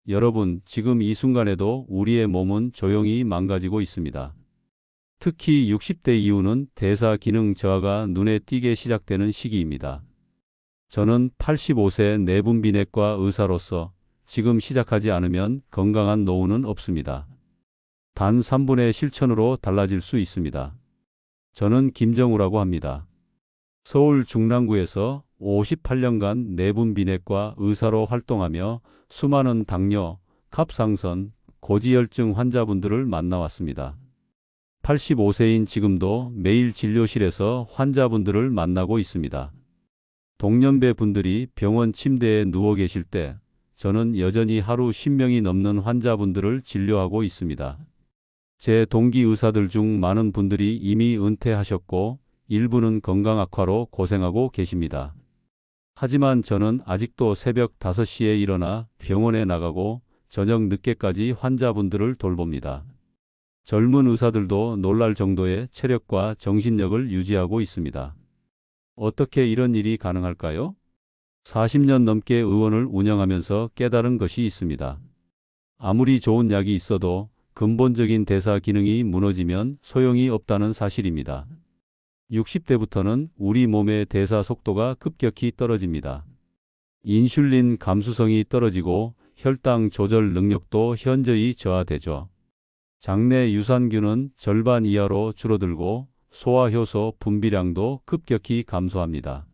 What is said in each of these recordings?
여러분, 지금 이 순간에도 우리의 몸은 조용히 망가지고 있습니다. 특히 60대 이후는 대사 기능 저하가 눈에 띄게 시작되는 시기입니다. 저는 85세 내분비내과 의사로서 지금 시작하지 않으면 건강한 노후는 없습니다. 단 3분의 실천으로 달라질 수 있습니다. 저는 김정우라고 합니다. 서울 중랑구에서 58년간 내분비내과 의사로 활동하며 수많은 당뇨, 갑상선, 고지혈증 환자분들을 만나왔습니다. 85세인 지금도 매일 진료실에서 환자분들을 만나고 있습니다. 동년배 분들이 병원 침대에 누워 계실 때 저는 여전히 하루 10명이 넘는 환자분들을 진료하고 있습니다. 제 동기 의사들 중 많은 분들이 이미 은퇴하셨고 일부는 건강 악화로 고생하고 계십니다. 하지만 저는 아직도 새벽 5시에 일어나 병원에 나가고 저녁 늦게까지 환자분들을 돌봅니다. 젊은 의사들도 놀랄 정도의 체력과 정신력을 유지하고 있습니다. 어떻게 이런 일이 가능할까요? 40년 넘게 의원을 운영하면서 깨달은 것이 있습니다. 아무리 좋은 약이 있어도 근본적인 대사 기능이 무너지면 소용이 없다는 사실입니다. 60대부터는 우리 몸의 대사 속도가 급격히 떨어집니다. 인슐린 감수성이 떨어지고 혈당 조절 능력도 현저히 저하되죠. 장내 유산균은 절반 이하로 줄어들고 소화효소 분비량도 급격히 감소합니다.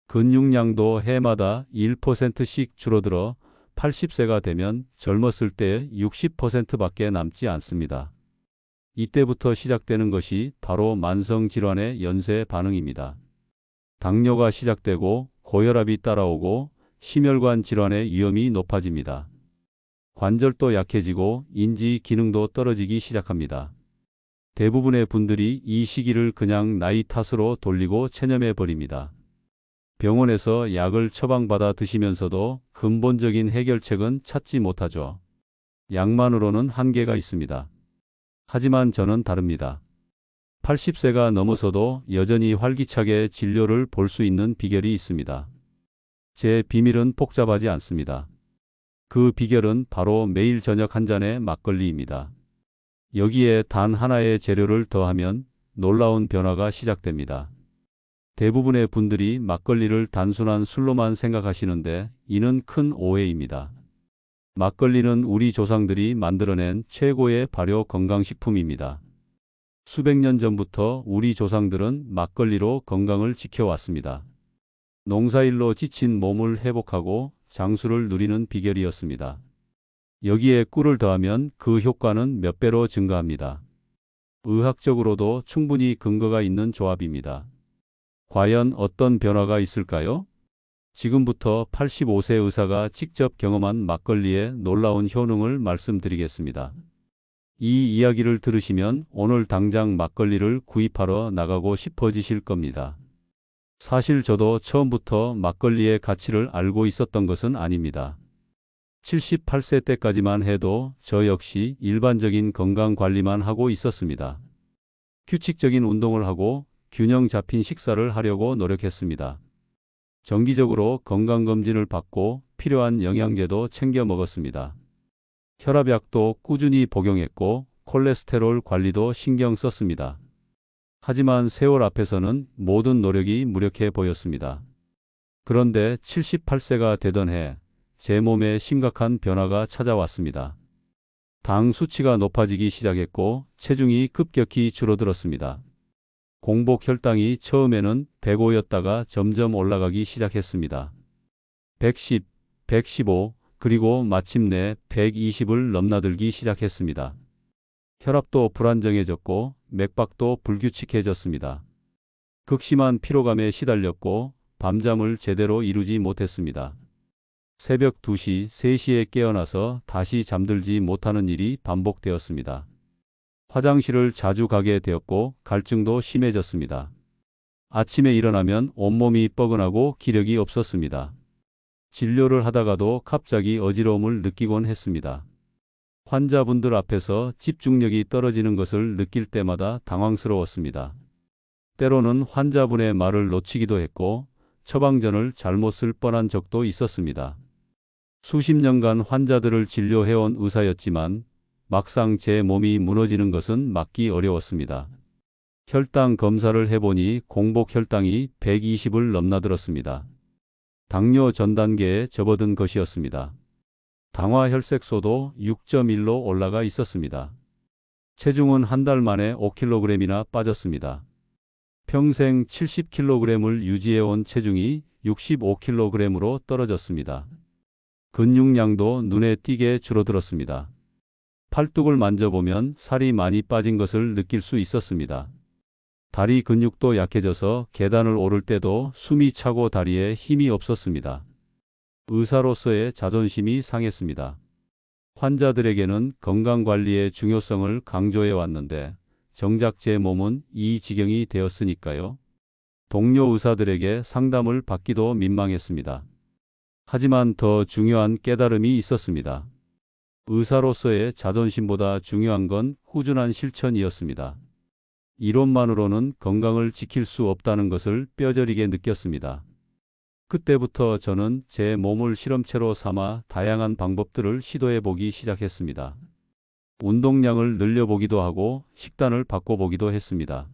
근육량도 해마다 1%씩 줄어들어 80세가 되면 젊었을 때의 60%밖에 남지 않습니다. 이때부터 시작되는 것이 바로 만성질환의 연쇄 반응입니다. 당뇨가 시작되고 고혈압이 따라오고 심혈관 질환의 위험이 높아집니다. 관절도 약해지고 인지 기능도 떨어지기 시작합니다. 대부분의 분들이 이 시기를 그냥 나이 탓으로 돌리고 체념해 버립니다. 병원에서 약을 처방받아 드시면서도 근본적인 해결책은 찾지 못하죠. 약만으로는 한계가 있습니다. 하지만 저는 다릅니다. 80세가 넘어서도 여전히 활기차게 진료를 볼 수 있는 비결이 있습니다. 제 비밀은 복잡하지 않습니다. 그 비결은 바로 매일 저녁 한 잔의 막걸리입니다. 여기에 단 하나의 재료를 더하면 놀라운 변화가 시작됩니다. 대부분의 분들이 막걸리를 단순한 술로만 생각하시는데 이는 큰 오해입니다. 막걸리는 우리 조상들이 만들어낸 최고의 발효 건강식품입니다. 수백 년 전부터 우리 조상들은 막걸리로 건강을 지켜왔습니다. 농사일로 지친 몸을 회복하고 장수를 누리는 비결이었습니다. 여기에 꿀을 더하면 그 효과는 몇 배로 증가합니다. 의학적으로도 충분히 근거가 있는 조합입니다. 과연 어떤 변화가 있을까요? 지금부터 85세 의사가 직접 경험한 막걸리의 놀라운 효능을 말씀드리겠습니다. 이 이야기를 들으시면 오늘 당장 막걸리를 구입하러 나가고 싶어지실 겁니다. 사실 저도 처음부터 막걸리의 가치를 알고 있었던 것은 아닙니다. 78세 때까지만 해도 저 역시 일반적인 건강관리만 하고 있었습니다. 규칙적인 운동을 하고 균형 잡힌 식사를 하려고 노력했습니다. 정기적으로 건강검진을 받고 필요한 영양제도 챙겨 먹었습니다. 혈압약도 꾸준히 복용했고 콜레스테롤 관리도 신경 썼습니다. 하지만 세월 앞에서는 모든 노력이 무력해 보였습니다. 그런데 78세가 되던 해 제 몸에 심각한 변화가 찾아왔습니다. 당 수치가 높아지기 시작했고 체중이 급격히 줄어들었습니다. 공복 혈당이 처음에는 105였다가 점점 올라가기 시작했습니다. 110, 115, 그리고 마침내 120을 넘나들기 시작했습니다. 혈압도 불안정해졌고 맥박도 불규칙해졌습니다. 극심한 피로감에 시달렸고 밤잠을 제대로 이루지 못했습니다. 새벽 2시, 3시에 깨어나서 다시 잠들지 못하는 일이 반복되었습니다. 화장실을 자주 가게 되었고 갈증도 심해졌습니다. 아침에 일어나면 온몸이 뻐근하고 기력이 없었습니다. 진료를 하다가도 갑자기 어지러움을 느끼곤 했습니다. 환자분들 앞에서 집중력이 떨어지는 것을 느낄 때마다 당황스러웠습니다. 때로는 환자분의 말을 놓치기도 했고 처방전을 잘못 쓸 뻔한 적도 있었습니다. 수십 년간 환자들을 진료해온 의사였지만 막상 제 몸이 무너지는 것은 막기 어려웠습니다. 혈당 검사를 해보니 공복 혈당이 120을 넘나들었습니다. 당뇨 전 단계에 접어든 것이었습니다. 당화 혈색소도 6.1로 올라가 있었습니다. 체중은 한 달 만에 5kg이나 빠졌습니다. 평생 70kg을 유지해온 체중이 65kg으로 떨어졌습니다. 근육량도 눈에 띄게 줄어들었습니다. 팔뚝을 만져보면 살이 많이 빠진 것을 느낄 수 있었습니다. 다리 근육도 약해져서 계단을 오를 때도 숨이 차고 다리에 힘이 없었습니다. 의사로서의 자존심이 상했습니다. 환자들에게는 건강관리의 중요성을 강조해 왔는데 정작 제 몸은 이 지경이 되었으니까요. 동료 의사들에게 상담을 받기도 민망했습니다. 하지만 더 중요한 깨달음이 있었습니다. 의사로서의 자존심보다 중요한 건 꾸준한 실천이었습니다. 이론만으로는 건강을 지킬 수 없다는 것을 뼈저리게 느꼈습니다. 그때부터 저는 제 몸을 실험체로 삼아 다양한 방법들을 시도해 보기 시작했습니다. 운동량을 늘려보기도 하고 식단을 바꿔보기도 했습니다.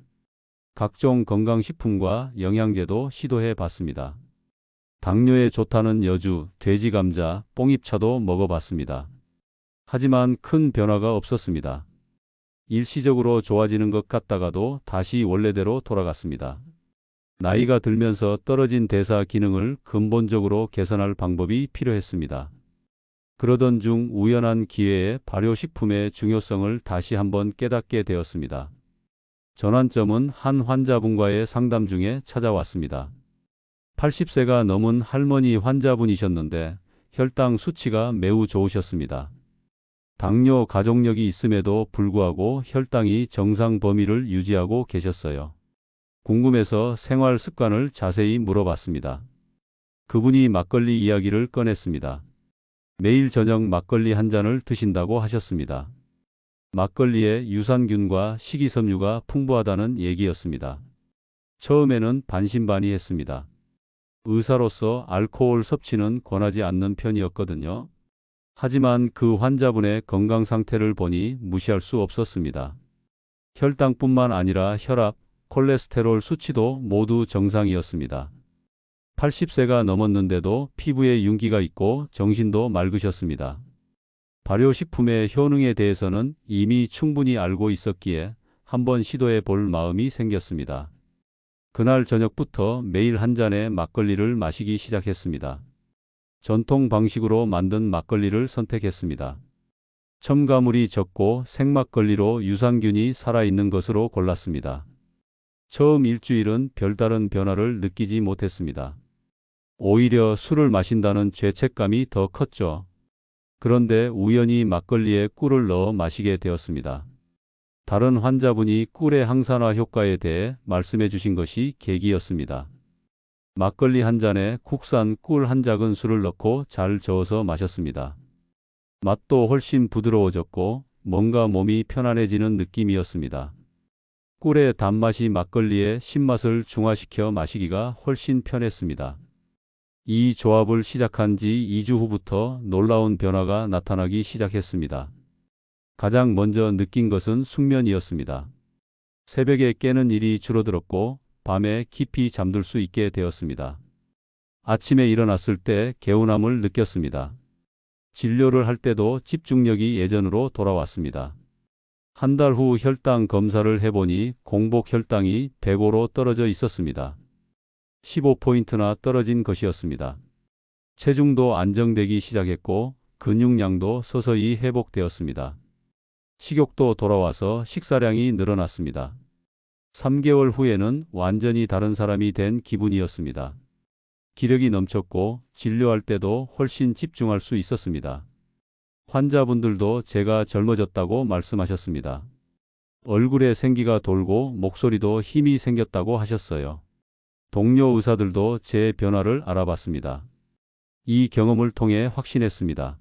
각종 건강식품과 영양제도 시도해 봤습니다. 당뇨에 좋다는 여주, 돼지 감자, 뽕잎차도 먹어봤습니다. 하지만 큰 변화가 없었습니다. 일시적으로 좋아지는 것 같다가도 다시 원래대로 돌아갔습니다. 나이가 들면서 떨어진 대사 기능을 근본적으로 개선할 방법이 필요했습니다. 그러던 중 우연한 기회에 발효식품의 중요성을 다시 한번 깨닫게 되었습니다. 전환점은 한 환자분과의 상담 중에 찾아왔습니다. 80세가 넘은 할머니 환자분이셨는데 혈당 수치가 매우 좋으셨습니다. 당뇨 가족력이 있음에도 불구하고 혈당이 정상 범위를 유지하고 계셨어요. 궁금해서 생활 습관을 자세히 물어봤습니다. 그분이 막걸리 이야기를 꺼냈습니다. 매일 저녁 막걸리 한 잔을 드신다고 하셨습니다. 막걸리에 유산균과 식이섬유가 풍부하다는 얘기였습니다. 처음에는 반신반의했습니다. 의사로서 알코올 섭취는 권하지 않는 편이었거든요. 하지만 그 환자분의 건강 상태를 보니 무시할 수 없었습니다. 혈당뿐만 아니라 혈압, 콜레스테롤 수치도 모두 정상이었습니다. 80세가 넘었는데도 피부에 윤기가 있고 정신도 맑으셨습니다. 발효식품의 효능에 대해서는 이미 충분히 알고 있었기에 한번 시도해 볼 마음이 생겼습니다. 그날 저녁부터 매일 한 잔의 막걸리를 마시기 시작했습니다. 전통 방식으로 만든 막걸리를 선택했습니다. 첨가물이 적고 생막걸리로 유산균이 살아있는 것으로 골랐습니다. 처음 일주일은 별다른 변화를 느끼지 못했습니다. 오히려 술을 마신다는 죄책감이 더 컸죠. 그런데 우연히 막걸리에 꿀을 넣어 마시게 되었습니다. 다른 환자분이 꿀의 항산화 효과에 대해 말씀해 주신 것이 계기였습니다. 막걸리 한 잔에 국산 꿀 한 작은술을 넣고 잘 저어서 마셨습니다. 맛도 훨씬 부드러워졌고 뭔가 몸이 편안해지는 느낌이었습니다. 꿀의 단맛이 막걸리의 신맛을 중화시켜 마시기가 훨씬 편했습니다. 이 조합을 시작한 지 2주 후부터 놀라운 변화가 나타나기 시작했습니다. 가장 먼저 느낀 것은 숙면이었습니다. 새벽에 깨는 일이 줄어들었고 밤에 깊이 잠들 수 있게 되었습니다. 아침에 일어났을 때 개운함을 느꼈습니다. 진료를 할 때도 집중력이 예전으로 돌아왔습니다. 한 달 후 혈당 검사를 해보니 공복 혈당이 105로 떨어져 있었습니다. 15포인트나 떨어진 것이었습니다. 체중도 안정되기 시작했고 근육량도 서서히 회복되었습니다. 식욕도 돌아와서 식사량이 늘어났습니다. 3개월 후에는 완전히 다른 사람이 된 기분이었습니다. 기력이 넘쳤고 진료할 때도 훨씬 집중할 수 있었습니다. 환자분들도 제가 젊어졌다고 말씀하셨습니다. 얼굴에 생기가 돌고 목소리도 힘이 생겼다고 하셨어요. 동료 의사들도 제 변화를 알아봤습니다. 이 경험을 통해 확신했습니다.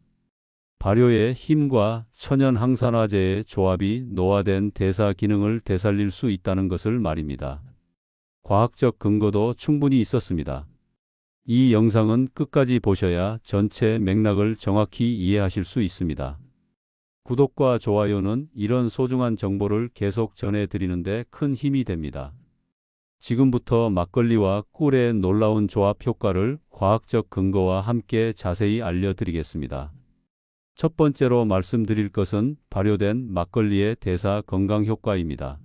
발효의 힘과 천연 항산화제의 조합이 노화된 대사 기능을 되살릴 수 있다는 것을 말입니다. 과학적 근거도 충분히 있었습니다. 이 영상은 끝까지 보셔야 전체 맥락을 정확히 이해하실 수 있습니다. 구독과 좋아요는 이런 소중한 정보를 계속 전해드리는데 큰 힘이 됩니다. 지금부터 막걸리와 꿀의 놀라운 조합 효과를 과학적 근거와 함께 자세히 알려드리겠습니다. 첫 번째로 말씀드릴 것은 발효된 막걸리의 대사 건강 효과입니다.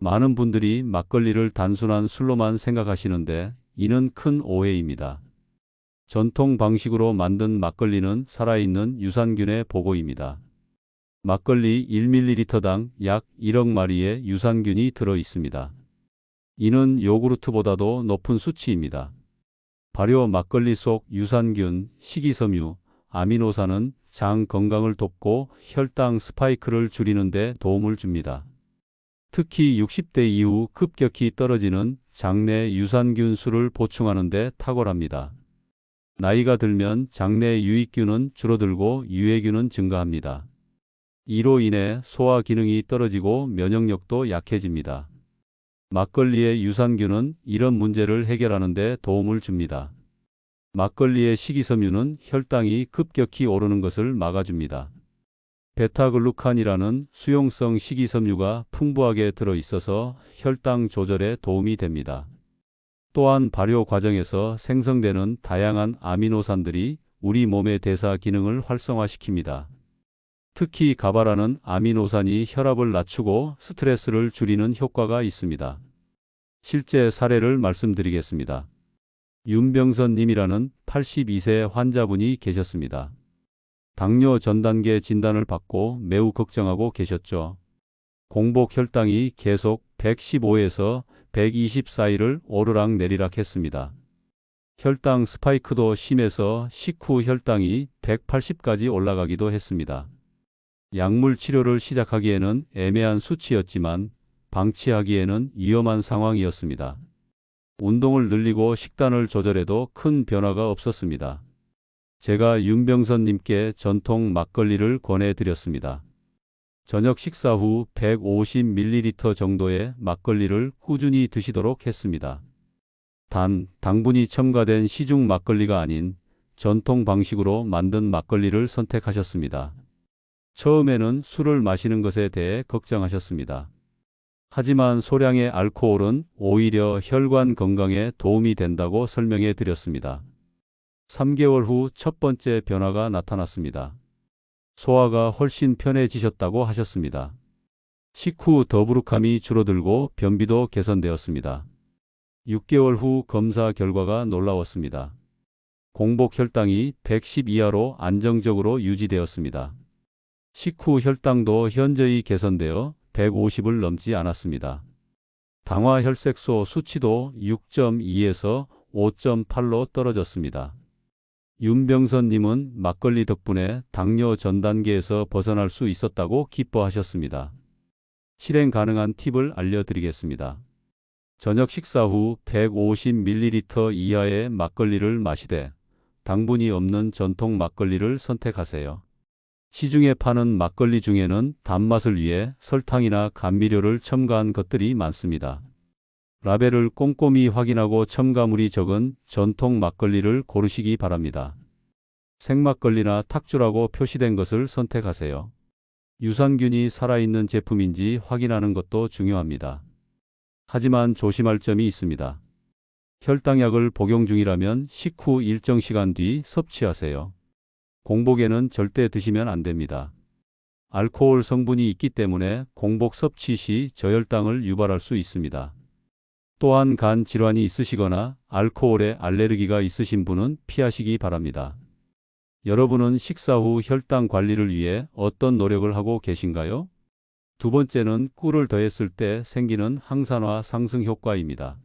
많은 분들이 막걸리를 단순한 술로만 생각하시는데 이는 큰 오해입니다. 전통 방식으로 만든 막걸리는 살아있는 유산균의 보고입니다. 막걸리 1ml당 약 1억 마리의 유산균이 들어 있습니다. 이는 요구르트보다도 높은 수치입니다. 발효 막걸리 속 유산균, 식이섬유, 아미노산은 장 건강을 돕고 혈당 스파이크를 줄이는 데 도움을 줍니다. 특히 60대 이후 급격히 떨어지는 장내 유산균 수를 보충하는 데 탁월합니다. 나이가 들면 장내 유익균은 줄어들고 유해균은 증가합니다. 이로 인해 소화 기능이 떨어지고 면역력도 약해집니다. 막걸리의 유산균은 이런 문제를 해결하는 데 도움을 줍니다. 막걸리의 식이섬유는 혈당이 급격히 오르는 것을 막아줍니다. 베타글루칸이라는 수용성 식이섬유가 풍부하게 들어 있어서 혈당 조절에 도움이 됩니다. 또한 발효 과정에서 생성되는 다양한 아미노산들이 우리 몸의 대사 기능을 활성화시킵니다. 특히 가바라는 아미노산이 혈압을 낮추고 스트레스를 줄이는 효과가 있습니다. 실제 사례를 말씀드리겠습니다. 윤병선 님이라는 82세 환자분이 계셨습니다. 당뇨 전 단계 진단을 받고 매우 걱정하고 계셨죠. 공복 혈당이 계속 115에서 120 사이를 오르락 내리락 했습니다. 혈당 스파이크도 심해서 식후 혈당이 180까지 올라가기도 했습니다. 약물 치료를 시작하기에는 애매한 수치였지만 방치하기에는 위험한 상황이었습니다. 운동을 늘리고 식단을 조절해도 큰 변화가 없었습니다. 제가 윤병선님께 전통 막걸리를 권해드렸습니다. 저녁 식사 후 150ml 정도의 막걸리를 꾸준히 드시도록 했습니다. 단, 당분이 첨가된 시중 막걸리가 아닌 전통 방식으로 만든 막걸리를 선택하셨습니다. 처음에는 술을 마시는 것에 대해 걱정하셨습니다. 하지만 소량의 알코올은 오히려 혈관 건강에 도움이 된다고 설명해 드렸습니다. 3개월 후 첫 번째 변화가 나타났습니다. 소화가 훨씬 편해지셨다고 하셨습니다. 식후 더부룩함이 줄어들고 변비도 개선되었습니다. 6개월 후 검사 결과가 놀라웠습니다. 공복 혈당이 110 이하로 안정적으로 유지되었습니다. 식후 혈당도 현저히 개선되어 150을 넘지 않았습니다. 당화 혈색소 수치도 6.2에서 5.8로 떨어졌습니다. 윤병선님은 막걸리 덕분에 당뇨 전 단계에서 벗어날 수 있었다고 기뻐하셨습니다. 실행 가능한 팁을 알려드리겠습니다. 저녁 식사 후 150ml 이하의 막걸리를 마시되 당분이 없는 전통 막걸리를 선택하세요. 시중에 파는 막걸리 중에는 단맛을 위해 설탕이나 감미료를 첨가한 것들이 많습니다. 라벨을 꼼꼼히 확인하고 첨가물이 적은 전통 막걸리를 고르시기 바랍니다. 생막걸리나 탁주라고 표시된 것을 선택하세요. 유산균이 살아있는 제품인지 확인하는 것도 중요합니다. 하지만 조심할 점이 있습니다. 혈당약을 복용 중이라면 식후 일정 시간 뒤 섭취하세요. 공복에는 절대 드시면 안 됩니다. 알코올 성분이 있기 때문에 공복 섭취 시 저혈당을 유발할 수 있습니다. 또한 간 질환이 있으시거나 알코올에 알레르기가 있으신 분은 피하시기 바랍니다. 여러분은 식사 후 혈당 관리를 위해 어떤 노력을 하고 계신가요? 두 번째는 꿀을 더했을 때 생기는 항산화 상승 효과입니다.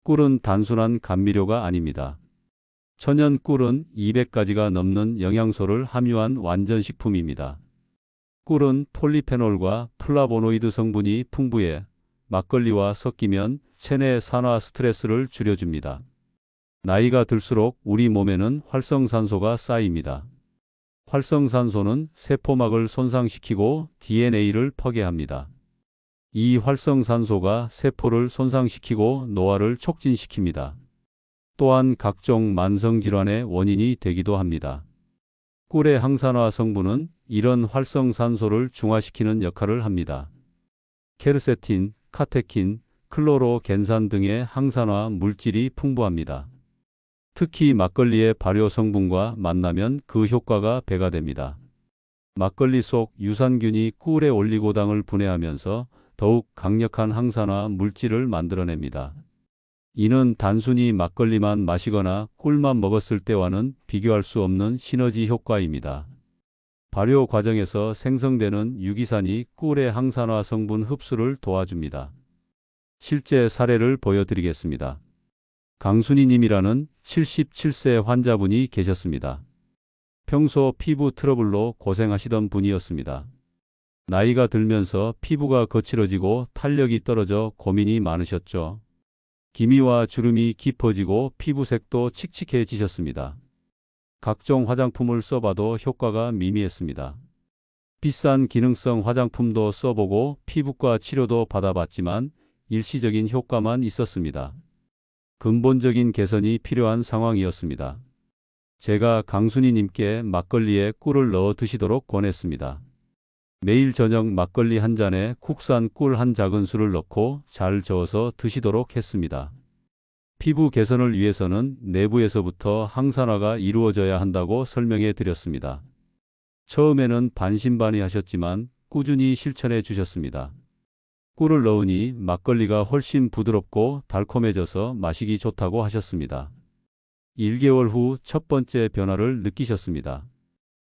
꿀은 단순한 감미료가 아닙니다. 천연 꿀은 200가지가 넘는 영양소를 함유한 완전식품입니다. 꿀은 폴리페놀과 플라보노이드 성분이 풍부해 막걸리와 섞이면 체내 산화 스트레스를 줄여줍니다. 나이가 들수록 우리 몸에는 활성산소가 쌓입니다. 활성산소는 세포막을 손상시키고 DNA를 파괴합니다. 이 활성산소가 세포를 손상시키고 노화를 촉진시킵니다. 또한 각종 만성질환의 원인이 되기도 합니다. 꿀의 항산화 성분은 이런 활성산소를 중화시키는 역할을 합니다. 케르세틴, 카테킨, 클로로겐산 등의 항산화 물질이 풍부합니다. 특히 막걸리의 발효 성분과 만나면 그 효과가 배가 됩니다. 막걸리 속 유산균이 꿀의 올리고당을 분해하면서 더욱 강력한 항산화 물질을 만들어냅니다. 이는 단순히 막걸리만 마시거나 꿀만 먹었을 때와는 비교할 수 없는 시너지 효과입니다. 발효 과정에서 생성되는 유기산이 꿀의 항산화 성분 흡수를 도와줍니다. 실제 사례를 보여드리겠습니다. 강순희님이라는 77세 환자분이 계셨습니다. 평소 피부 트러블로 고생하시던 분이었습니다. 나이가 들면서 피부가 거칠어지고 탄력이 떨어져 고민이 많으셨죠. 기미와 주름이 깊어지고 피부색도 칙칙해지셨습니다. 각종 화장품을 써봐도 효과가 미미했습니다. 비싼 기능성 화장품도 써보고 피부과 치료도 받아봤지만 일시적인 효과만 있었습니다. 근본적인 개선이 필요한 상황이었습니다. 제가 강순희님께 막걸리에 꿀을 넣어 드시도록 권했습니다. 매일 저녁 막걸리 한 잔에 국산 꿀 한 작은술을 넣고 잘 저어서 드시도록 했습니다. 피부 개선을 위해서는 내부에서부터 항산화가 이루어져야 한다고 설명해 드렸습니다. 처음에는 반신반의하셨지만 꾸준히 실천해 주셨습니다. 꿀을 넣으니 막걸리가 훨씬 부드럽고 달콤해져서 마시기 좋다고 하셨습니다. 1개월 후 첫 번째 변화를 느끼셨습니다.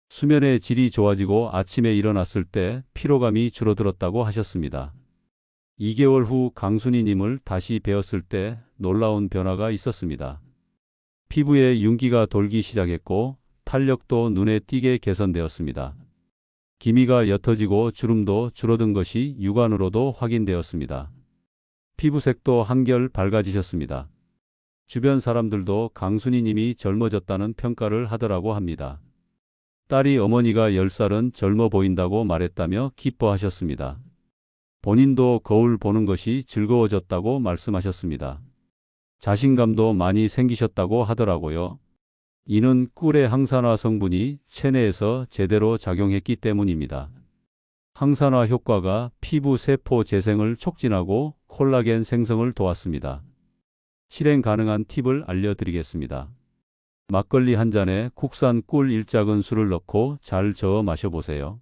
수면의 질이 좋아지고 아침에 일어났을 때 피로감이 줄어들었다고 하셨습니다. 2개월 후 강순희님을 다시 뵈었을 때 놀라운 변화가 있었습니다. 피부에 윤기가 돌기 시작했고 탄력도 눈에 띄게 개선되었습니다. 기미가 옅어지고 주름도 줄어든 것이 육안으로도 확인되었습니다. 피부색도 한결 밝아지셨습니다. 주변 사람들도 강순희님이 젊어졌다는 평가를 하더라고 합니다. 딸이 어머니가 10살은 젊어 보인다고 말했다며 기뻐하셨습니다. 본인도 거울 보는 것이 즐거워졌다고 말씀하셨습니다. 자신감도 많이 생기셨다고 하더라고요. 이는 꿀의 항산화 성분이 체내에서 제대로 작용했기 때문입니다. 항산화 효과가 피부 세포 재생을 촉진하고 콜라겐 생성을 도왔습니다. 실행 가능한 팁을 알려드리겠습니다. 막걸리 한 잔에 국산 꿀 1작은술을 넣고 잘 저어 마셔보세요.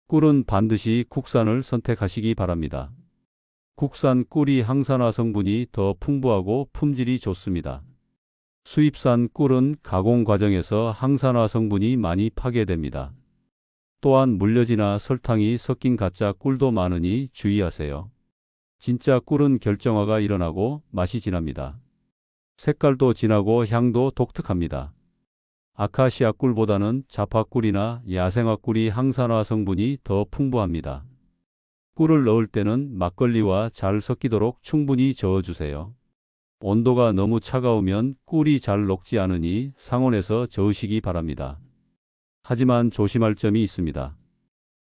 꿀은 반드시 국산을 선택하시기 바랍니다. 국산 꿀이 항산화 성분이 더 풍부하고 품질이 좋습니다. 수입산 꿀은 가공 과정에서 항산화 성분이 많이 파괴됩니다. 또한 물엿이나 설탕이 섞인 가짜 꿀도 많으니 주의하세요. 진짜 꿀은 결정화가 일어나고 맛이 진합니다. 색깔도 진하고 향도 독특합니다. 아카시아 꿀보다는 자파 꿀이나 야생화 꿀이 항산화 성분이 더 풍부합니다. 꿀을 넣을 때는 막걸리와 잘 섞이도록 충분히 저어주세요. 온도가 너무 차가우면 꿀이 잘 녹지 않으니 상온에서 저으시기 바랍니다. 하지만 조심할 점이 있습니다.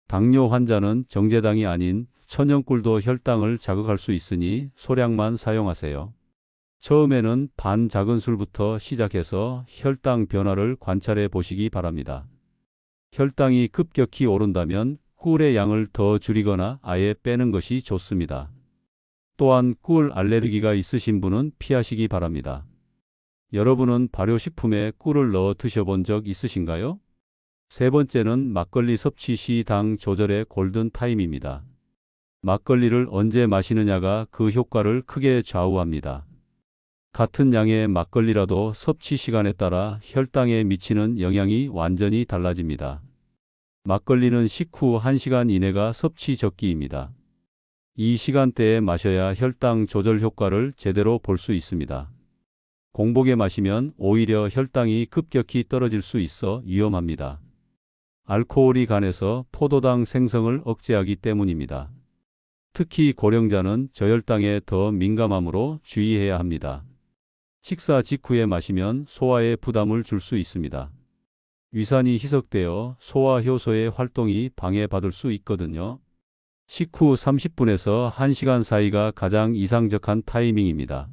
당뇨 환자는 정제당이 아닌 천연꿀도 혈당을 자극할 수 있으니 소량만 사용하세요. 처음에는 반 작은술부터 시작해서 혈당 변화를 관찰해 보시기 바랍니다. 혈당이 급격히 오른다면 꿀의 양을 더 줄이거나 아예 빼는 것이 좋습니다. 또한 꿀 알레르기가 있으신 분은 피하시기 바랍니다. 여러분은 발효식품에 꿀을 넣어 드셔본 적 있으신가요? 세 번째는 막걸리 섭취 시 당 조절의 골든 타임입니다. 막걸리를 언제 마시느냐가 그 효과를 크게 좌우합니다. 같은 양의 막걸리라도 섭취 시간에 따라 혈당에 미치는 영향이 완전히 달라집니다. 막걸리는 식후 1시간 이내가 섭취 적기입니다. 이 시간대에 마셔야 혈당 조절 효과를 제대로 볼 수 있습니다. 공복에 마시면 오히려 혈당이 급격히 떨어질 수 있어 위험합니다. 알코올이 간에서 포도당 생성을 억제하기 때문입니다. 특히 고령자는 저혈당에 더 민감하므로 주의해야 합니다. 식사 직후에 마시면 소화에 부담을 줄 수 있습니다. 위산이 희석되어 소화 효소의 활동이 방해받을 수 있거든요. 식후 30분에서 1시간 사이가 가장 이상적한 타이밍입니다.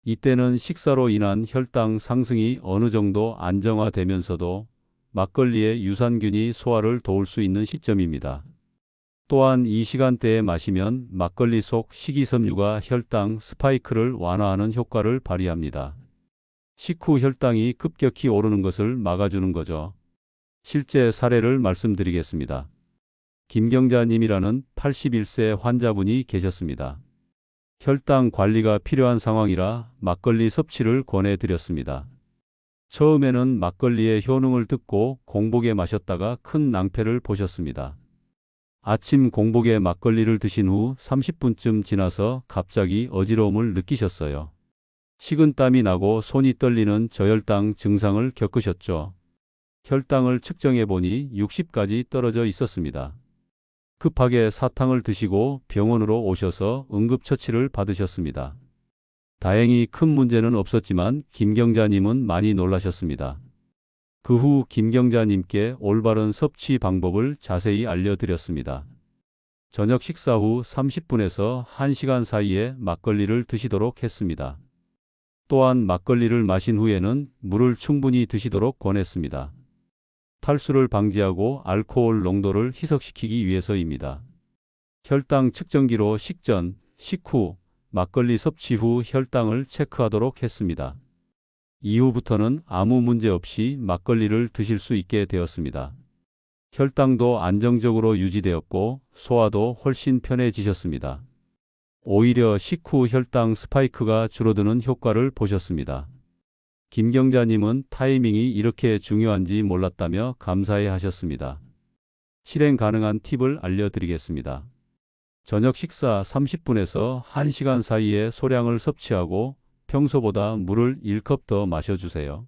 이때는 식사로 인한 혈당 상승이 어느 정도 안정화되면서도 막걸리의 유산균이 소화를 도울 수 있는 시점입니다. 또한 이 시간대에 마시면 막걸리 속 식이섬유가 혈당 스파이크를 완화하는 효과를 발휘합니다. 식후 혈당이 급격히 오르는 것을 막아주는 거죠. 실제 사례를 말씀드리겠습니다. 김경자님이라는 81세 환자분이 계셨습니다. 혈당 관리가 필요한 상황이라 막걸리 섭취를 권해드렸습니다. 처음에는 막걸리의 효능을 듣고 공복에 마셨다가 큰 낭패를 보셨습니다. 아침 공복에 막걸리를 드신 후 30분쯤 지나서 갑자기 어지러움을 느끼셨어요. 식은땀이 나고 손이 떨리는 저혈당 증상을 겪으셨죠. 혈당을 측정해 보니 60까지 떨어져 있었습니다. 급하게 사탕을 드시고 병원으로 오셔서 응급처치를 받으셨습니다. 다행히 큰 문제는 없었지만 김경자님은 많이 놀라셨습니다. 그 후 김경자님께 올바른 섭취 방법을 자세히 알려드렸습니다. 저녁 식사 후 30분에서 1시간 사이에 막걸리를 드시도록 했습니다. 또한 막걸리를 마신 후에는 물을 충분히 드시도록 권했습니다. 탈수를 방지하고 알코올 농도를 희석시키기 위해서입니다. 혈당 측정기로 식전, 식후, 막걸리 섭취 후 혈당을 체크하도록 했습니다. 이후부터는 아무 문제 없이 막걸리를 드실 수 있게 되었습니다. 혈당도 안정적으로 유지되었고 소화도 훨씬 편해지셨습니다. 오히려 식후 혈당 스파이크가 줄어드는 효과를 보셨습니다. 김경자님은 타이밍이 이렇게 중요한지 몰랐다며 감사해 하셨습니다. 실행 가능한 팁을 알려드리겠습니다. 저녁 식사 30분에서 1시간 사이에 소량을 섭취하고 평소보다 물을 1컵 더 마셔주세요.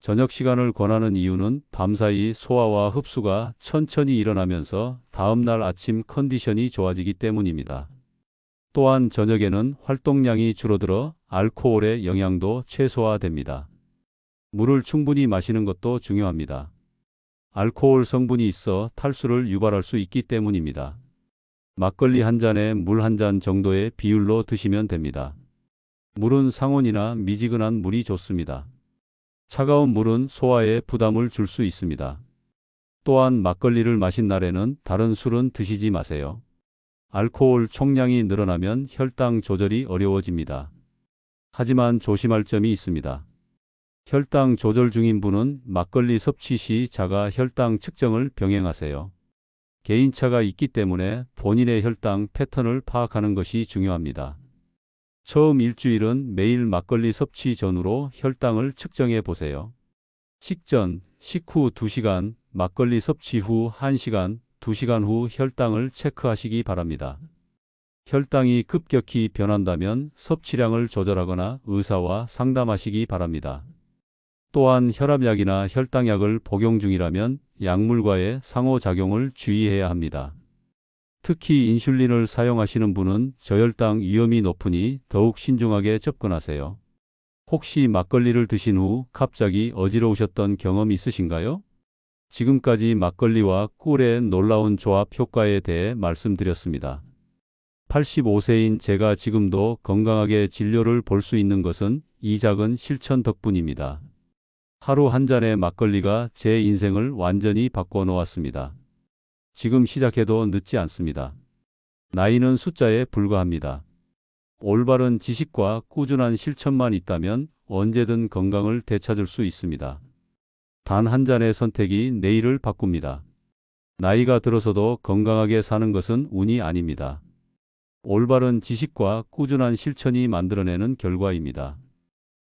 저녁 시간을 권하는 이유는 밤사이 소화와 흡수가 천천히 일어나면서 다음날 아침 컨디션이 좋아지기 때문입니다. 또한 저녁에는 활동량이 줄어들어 알코올의 영향도 최소화됩니다. 물을 충분히 마시는 것도 중요합니다. 알코올 성분이 있어 탈수를 유발할 수 있기 때문입니다. 막걸리 한 잔에 물 한 잔 정도의 비율로 드시면 됩니다. 물은 상온이나 미지근한 물이 좋습니다. 차가운 물은 소화에 부담을 줄 수 있습니다. 또한 막걸리를 마신 날에는 다른 술은 드시지 마세요. 알코올 총량이 늘어나면 혈당 조절이 어려워집니다. 하지만 조심할 점이 있습니다. 혈당 조절 중인 분은 막걸리 섭취 시 자가 혈당 측정을 병행하세요. 개인차가 있기 때문에 본인의 혈당 패턴을 파악하는 것이 중요합니다. 처음 일주일은 매일 막걸리 섭취 전후로 혈당을 측정해 보세요. 식전, 식후 2시간, 막걸리 섭취 후 1시간, 2시간 후 혈당을 체크하시기 바랍니다. 혈당이 급격히 변한다면 섭취량을 조절하거나 의사와 상담하시기 바랍니다. 또한 혈압약이나 혈당약을 복용 중이라면 약물과의 상호작용을 주의해야 합니다. 특히 인슐린을 사용하시는 분은 저혈당 위험이 높으니 더욱 신중하게 접근하세요. 혹시 막걸리를 드신 후 갑자기 어지러우셨던 경험 있으신가요? 지금까지 막걸리와 꿀의 놀라운 조합 효과에 대해 말씀드렸습니다. 85세인 제가 지금도 건강하게 진료를 볼 수 있는 것은 이 작은 실천 덕분입니다. 하루 한 잔의 막걸리가 제 인생을 완전히 바꿔 놓았습니다. 지금 시작해도 늦지 않습니다. 나이는 숫자에 불과합니다. 올바른 지식과 꾸준한 실천만 있다면 언제든 건강을 되찾을 수 있습니다. 단 한 잔의 선택이 내일을 바꿉니다. 나이가 들어서도 건강하게 사는 것은 운이 아닙니다. 올바른 지식과 꾸준한 실천이 만들어내는 결과입니다.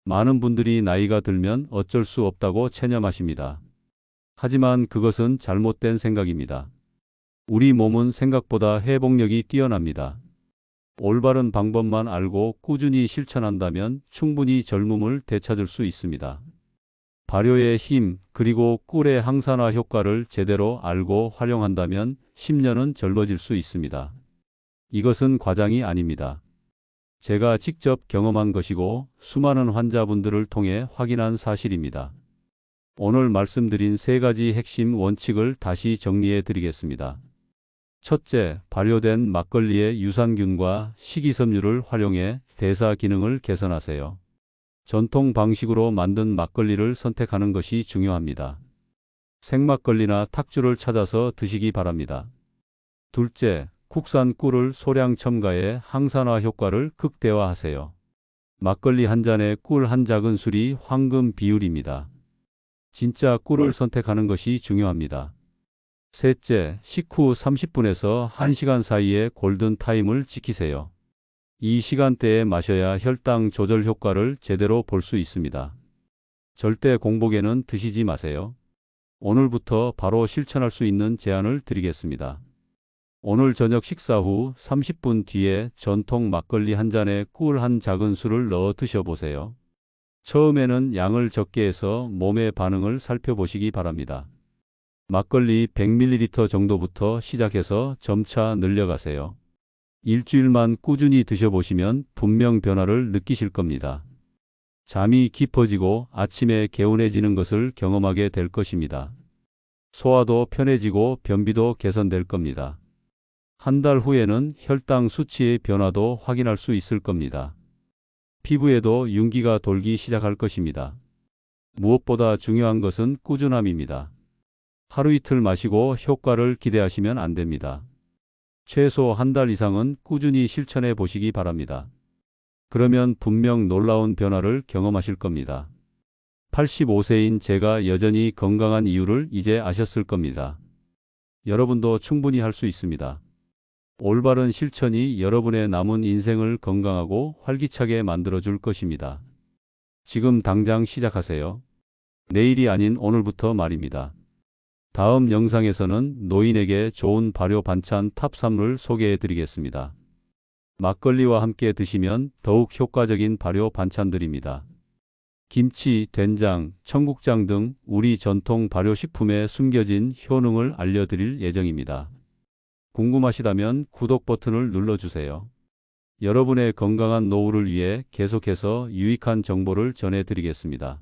많은 분들이 나이가 들면 어쩔 수 없다고 체념하십니다. 하지만 그것은 잘못된 생각입니다. 우리 몸은 생각보다 회복력이 뛰어납니다. 올바른 방법만 알고 꾸준히 실천한다면 충분히 젊음을 되찾을 수 있습니다. 발효의 힘 그리고 꿀의 항산화 효과를 제대로 알고 활용한다면 10년은 젊어질 수 있습니다. 이것은 과장이 아닙니다. 제가 직접 경험한 것이고 수많은 환자분들을 통해 확인한 사실입니다. 오늘 말씀드린 3가지 핵심 원칙을 다시 정리해 드리겠습니다. 첫째, 발효된 막걸리의 유산균과 식이섬유를 활용해 대사 기능을 개선하세요. 전통 방식으로 만든 막걸리를 선택하는 것이 중요합니다. 생막걸리나 탁주를 찾아서 드시기 바랍니다. 둘째, 국산 꿀을 소량 첨가해 항산화 효과를 극대화하세요. 막걸리 한 잔에 꿀 한 작은술이 황금 비율입니다. 진짜 꿀을 선택하는 것이 중요합니다. 셋째, 식후 30분에서 1시간 사이에 골든 타임을 지키세요. 이 시간대에 마셔야 혈당 조절 효과를 제대로 볼 수 있습니다. 절대 공복에는 드시지 마세요. 오늘부터 바로 실천할 수 있는 제안을 드리겠습니다. 오늘 저녁 식사 후 30분 뒤에 전통 막걸리 한 잔에 꿀 한 작은술을 넣어 드셔보세요. 처음에는 양을 적게 해서 몸의 반응을 살펴보시기 바랍니다. 막걸리 100ml 정도부터 시작해서 점차 늘려가세요. 일주일만 꾸준히 드셔보시면 분명 변화를 느끼실 겁니다. 잠이 깊어지고 아침에 개운해지는 것을 경험하게 될 것입니다. 소화도 편해지고 변비도 개선될 겁니다. 한 달 후에는 혈당 수치의 변화도 확인할 수 있을 겁니다. 피부에도 윤기가 돌기 시작할 것입니다. 무엇보다 중요한 것은 꾸준함입니다. 하루 이틀 마시고 효과를 기대하시면 안 됩니다. 최소 한 달 이상은 꾸준히 실천해 보시기 바랍니다. 그러면 분명 놀라운 변화를 경험하실 겁니다. 85세인 제가 여전히 건강한 이유를 이제 아셨을 겁니다. 여러분도 충분히 할 수 있습니다. 올바른 실천이 여러분의 남은 인생을 건강하고 활기차게 만들어줄 것입니다. 지금 당장 시작하세요. 내일이 아닌 오늘부터 말입니다. 다음 영상에서는 노인에게 좋은 발효 반찬 탑 3을 소개해 드리겠습니다. 막걸리와 함께 드시면 더욱 효과적인 발효 반찬들입니다. 김치, 된장, 청국장 등 우리 전통 발효식품에 숨겨진 효능을 알려드릴 예정입니다. 궁금하시다면 구독 버튼을 눌러주세요. 여러분의 건강한 노후를 위해 계속해서 유익한 정보를 전해드리겠습니다.